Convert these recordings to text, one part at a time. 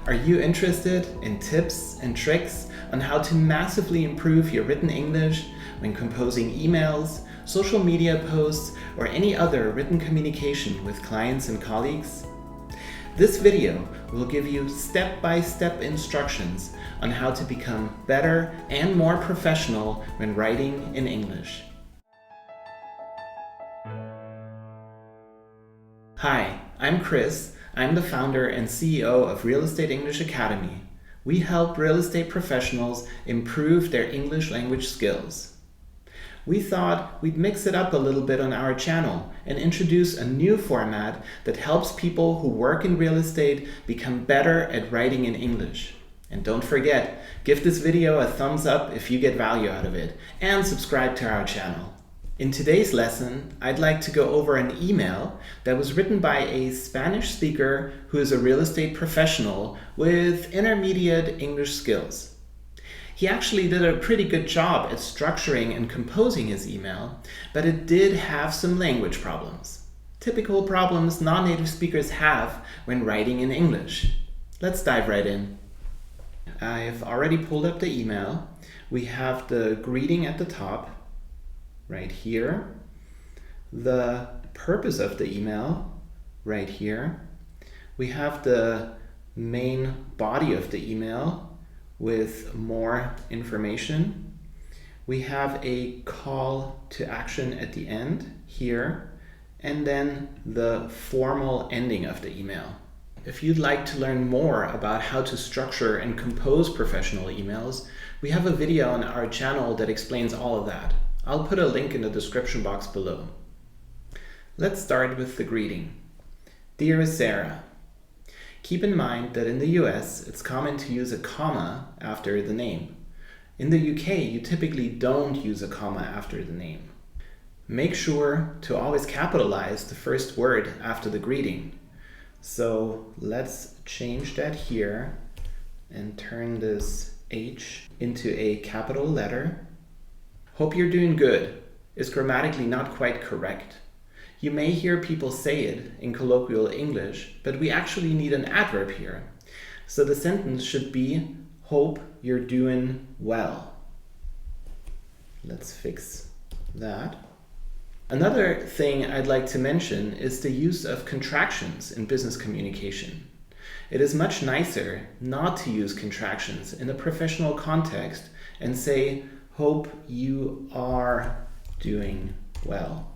Are you interested in tips and tricks on how to massively improve your written English when composing emails, social media posts, or any other written communication with clients and colleagues? This video will give you step-by-step instructions on how to become better and more professional when writing in English. Hi, I'm Chris. I'm the founder and CEO of Real Estate English Academy. We help real estate professionals improve their English language skills. We thought we'd mix it up a little bit on our channel and introduce a new format that helps people who work in real estate become better at writing in English. And don't forget, give this video a thumbs up if you get value out of it, and subscribe to our channel. In today's lesson, I'd like to go over an email that was written by a Spanish speaker who is a real estate professional with intermediate English skills. He actually did a pretty good job at structuring and composing his email, but it did have some language problems. Typical problems non-native speakers have when writing in English. Let's dive right in. I've already pulled up the email. We have the greeting at the top, right here. The purpose of the email, right here. We have the main body of the email with more information. We have a call to action at the end here, and then the formal ending of the email. If you'd like to learn more about how to structure and compose professional emails, we have a video on our channel that explains all of that. I'll put a link in the description box below. Let's start with the greeting. Dear Sarah, keep in mind that in the US, it's common to use a comma after the name. In the UK, you typically don't use a comma after the name. Make sure to always capitalize the first word after the greeting. So let's change that here and turn this H into a capital letter. Hope you're doing good is grammatically not quite correct. You may hear people say it in colloquial English, but we actually need an adverb here. So the sentence should be, hope you're doing well. Let's fix that. Another thing I'd like to mention is the use of contractions in business communication. It is much nicer not to use contractions in a professional context and say, hope you are doing well.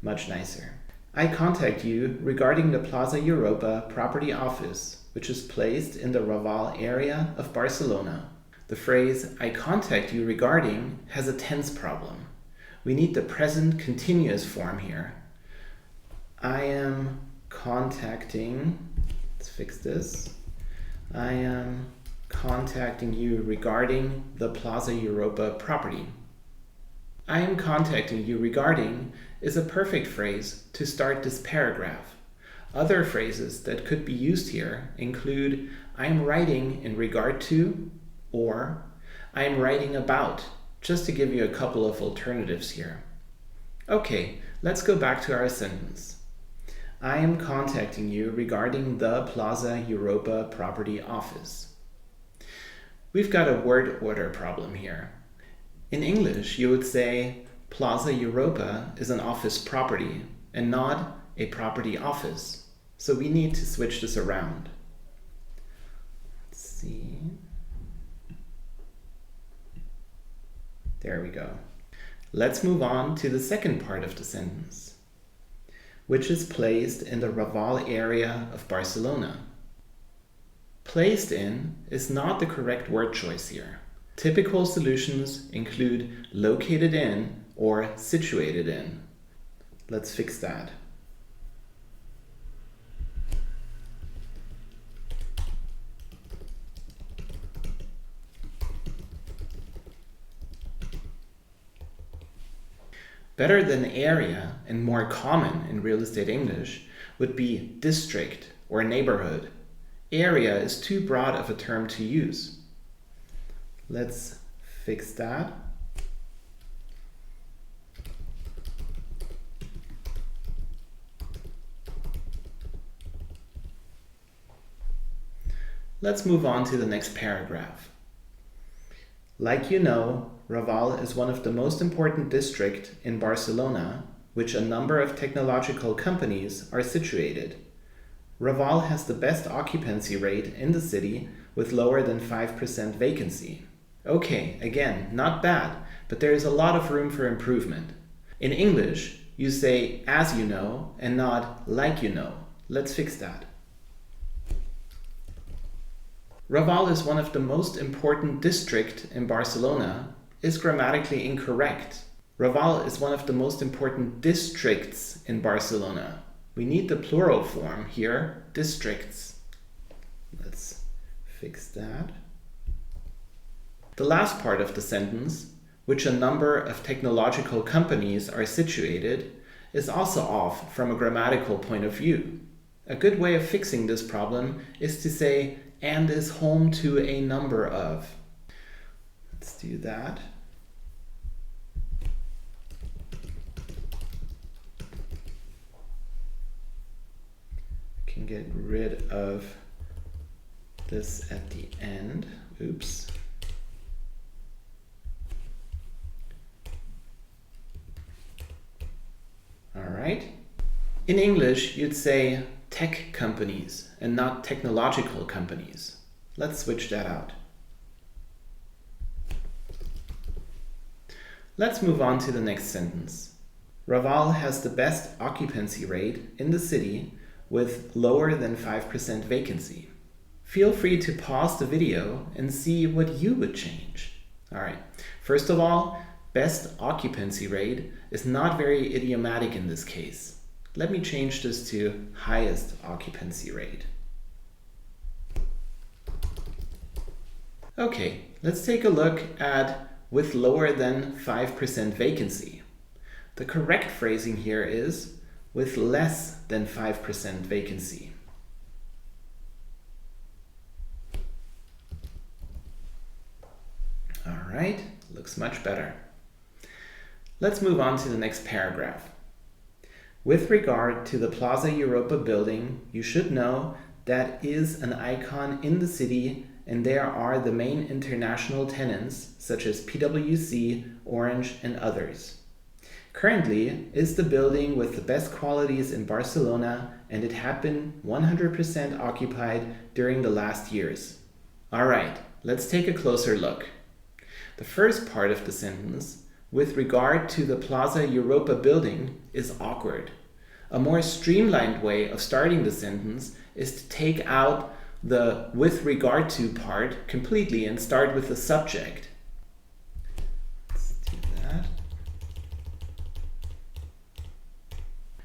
Much nicer. I contact you regarding the Plaza Europa property office, which is placed in the Raval area of Barcelona. The phrase, I contact you regarding, has a tense problem. We need the present continuous form here. I am contacting, let's fix this. I am contacting you regarding the Plaza Europa property. I am contacting you regarding is a perfect phrase to start this paragraph. Other phrases that could be used here include I am writing in regard to, or I am writing about, just to give you a couple of alternatives here. Okay, let's go back to our sentence. I am contacting you regarding the Plaza Europa property office. We've got a word order problem here. In English, you would say Plaza Europa is an office property and not a property office. So we need to switch this around. Let's see. There we go. Let's move on to the second part of the sentence, which is placed in the Raval area of Barcelona. Placed in is not the correct word choice here. Typical solutions include located in or situated in. Let's fix that. Better than area and more common in real estate English would be district or neighborhood. Area is too broad of a term to use. Let's fix that. Let's move on to the next paragraph. Like you know, Raval is one of the most important districts in Barcelona, which a number of technological companies are situated. Raval has the best occupancy rate in the city with lower than 5% vacancy. Okay, again, not bad, but there is a lot of room for improvement. In English, you say as you know and not like you know. Let's fix that. Raval is one of the most important districts in Barcelona is grammatically incorrect. Raval is one of the most important districts in Barcelona. We need the plural form here, districts. Let's fix that. The last part of the sentence, which a number of technological companies are situated, is also off from a grammatical point of view. A good way of fixing this problem is to say, and is home to a number of. Let's do that. I can get rid of this at the end. Oops. All right. In English, you'd say tech companies and not technological companies. Let's switch that out. Let's move on to the next sentence. Raval has the best occupancy rate in the city with lower than 5% vacancy. Feel free to pause the video and see what you would change. All right. First of all, best occupancy rate is not very idiomatic in this case. Let me change this to highest occupancy rate. Okay, let's take a look at with lower than 5% vacancy. The correct phrasing here is with less than 5% vacancy. All right, looks much better. Let's move on to the next paragraph. With regard to the Plaza Europa building, you should know that is an icon in the city and there are the main international tenants such as PwC, Orange and others. Currently is the building with the best qualities in Barcelona and it had been 100% occupied during the last years. Alright, let's take a closer look. The first part of the sentence, with regard to the Plaza Europa building, is awkward. A more streamlined way of starting the sentence is to take out the with regard to part completely and start with the subject. Let's do that.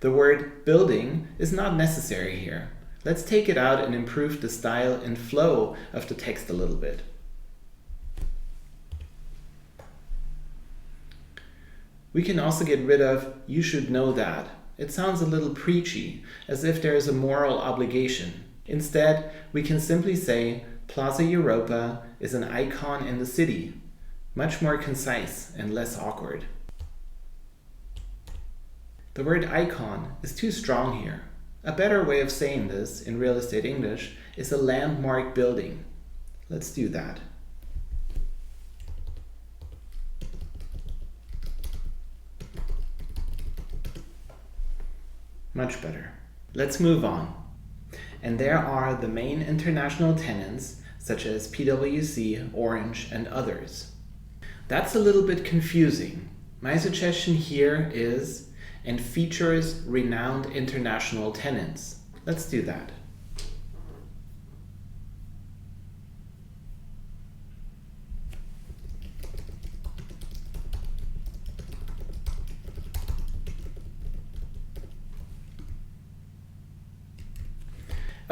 The word building is not necessary here. Let's take it out and improve the style and flow of the text a little bit. We can also get rid of you should know that. It sounds a little preachy, as if there is a moral obligation. Instead, we can simply say Plaza Europa is an icon in the city. Much more concise and less awkward. The word icon is too strong here. A better way of saying this in real estate English is a landmark building. Let's do that. Much better. Let's move on. And there are the main international tenants such as PwC, Orange and others. That's a little bit confusing. My suggestion here is and features renowned international tenants. Let's do that.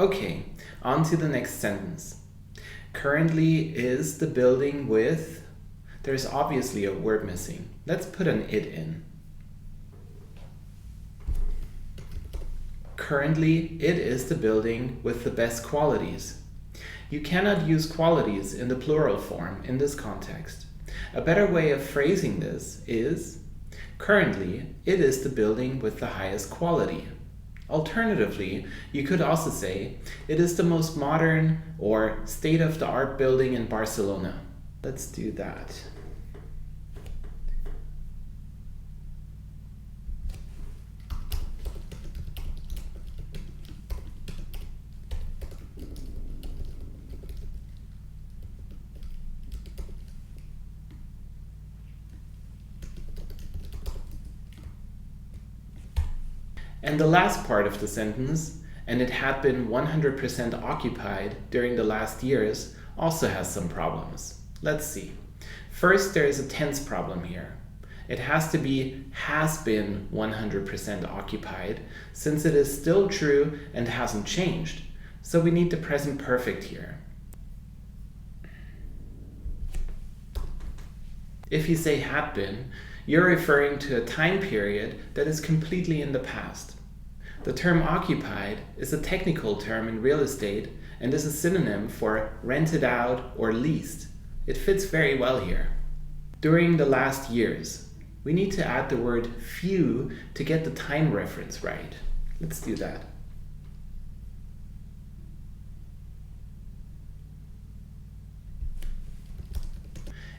Okay, on to the next sentence. Currently is the building with... There's obviously a word missing. Let's put an it in. Currently, it is the building with the best qualities. You cannot use qualities in the plural form in this context. A better way of phrasing this is, currently, it is the building with the highest quality. Alternatively, you could also say, it is the most modern or state-of-the-art building in Barcelona. Let's do that. And the last part of the sentence, and it had been 100% occupied during the last years, also has some problems. Let's see. First, there is a tense problem here. It has to be has been 100% occupied, since it is still true and hasn't changed. So we need the present perfect here. If you say had been, you're referring to a time period that is completely in the past. The term occupied is a technical term in real estate and is a synonym for rented out or leased. It fits very well here. During the last years, we need to add the word few to get the time reference right. Let's do that.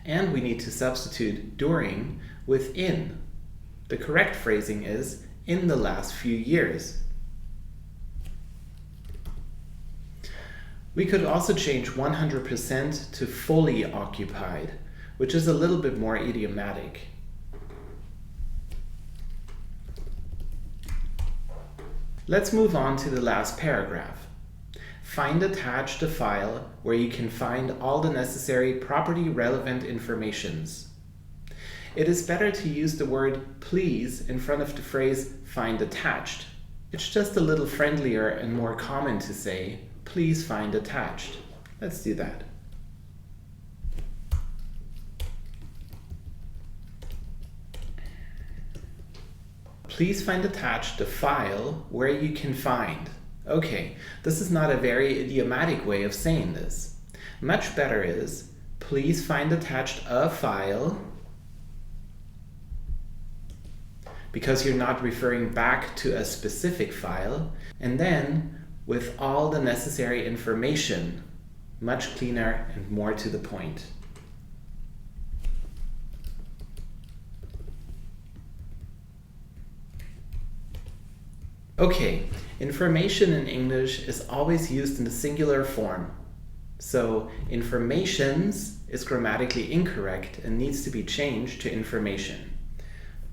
And we need to substitute during with in. The correct phrasing is in the last few years. We could also change 100% to fully occupied, which is a little bit more idiomatic. Let's move on to the last paragraph. Find attached a file where you can find all the necessary property relevant informations. It is better to use the word please in front of the phrase find attached. It's just a little friendlier and more common to say, please find attached. Let's do that. Please find attached the file where you can find. Okay, this is not a very idiomatic way of saying this. Much better is, please find attached a file, because you're not referring back to a specific file, and then with all the necessary information, much cleaner and more to the point. Okay, information in English is always used in the singular form. So informations is grammatically incorrect and needs to be changed to information.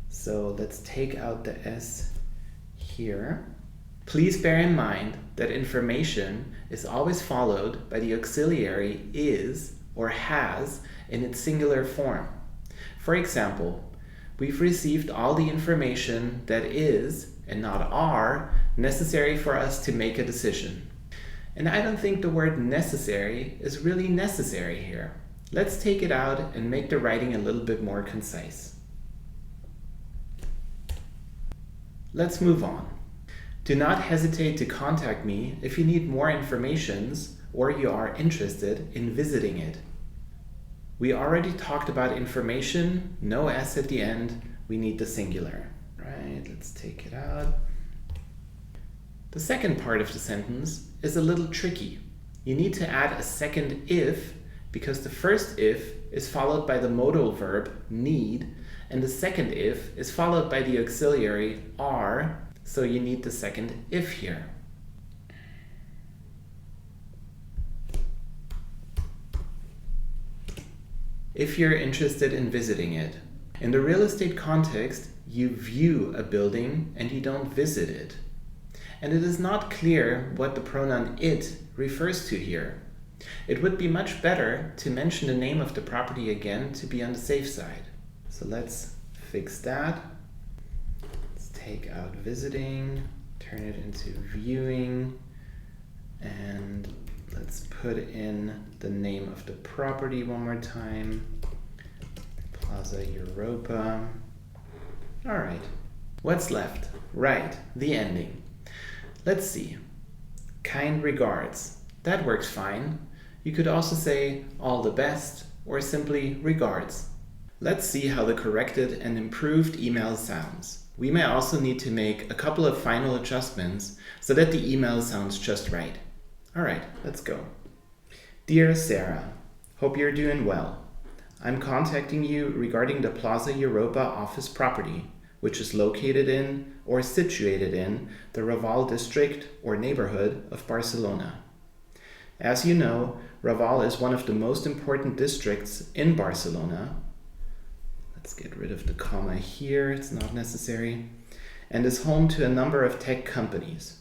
So let's take out the S here. Please bear in mind that information is always followed by the auxiliary is or has in its singular form. For example, we've received all the information that is, and not are, necessary for us to make a decision. And I don't think the word necessary is really necessary here. Let's take it out and make the writing a little bit more concise. Let's move on. Do not hesitate to contact me if you need more information or you are interested in visiting it. We already talked about information, no S at the end, we need the singular. Right, let's take it out. The second part of the sentence is a little tricky. You need to add a second if, because the first if is followed by the modal verb need, and the second if is followed by the auxiliary are, so you need the second if here. If you're interested in visiting it. In the real estate context, you view a building and you don't visit it. And it is not clear what the pronoun it refers to here. It would be much better to mention the name of the property again to be on the safe side. So let's fix that. Let's take out visiting, turn it into viewing, and let's put in the name of the property one more time. Plaza Europa. All right, what's left? Right, the ending. Let's see. Kind regards. That works fine. You could also say all the best or simply regards. Let's see how the corrected and improved email sounds. We may also need to make a couple of final adjustments so that the email sounds just right. Alright, let's go. Dear Sarah, hope you're doing well. I'm contacting you regarding the Plaza Europa office property, which is located in or situated in the Raval district or neighborhood of Barcelona. As you know, Raval is one of the most important districts in Barcelona. Let's get rid of the comma here, it's not necessary, and is home to a number of tech companies.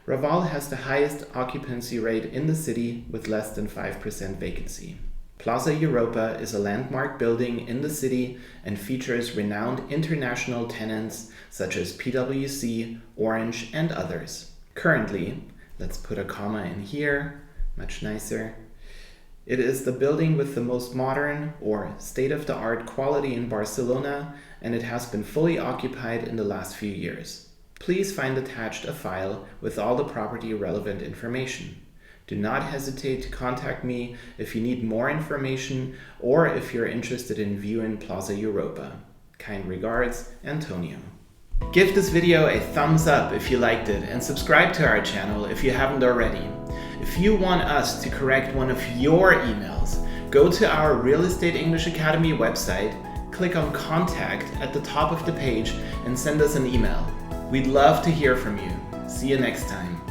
Raval has the highest occupancy rate in the city with less than 5% vacancy. Plaza Europa is a landmark building in the city and features renowned international tenants such as PwC, Orange, and others. Currently, let's put a comma in here, much nicer. It is the building with the most modern or state-of-the-art quality in Barcelona, and it has been fully occupied in the last few years. Please find attached a file with all the property relevant information. Do not hesitate to contact me if you need more information or if you're interested in viewing Plaza Europa. Kind regards, Antonio. Give this video a thumbs up if you liked it and subscribe to our channel if you haven't already. If you want us to correct one of your emails, go to our Real Estate English Academy website, click on Contact at the top of the page and send us an email. We'd love to hear from you. See you next time.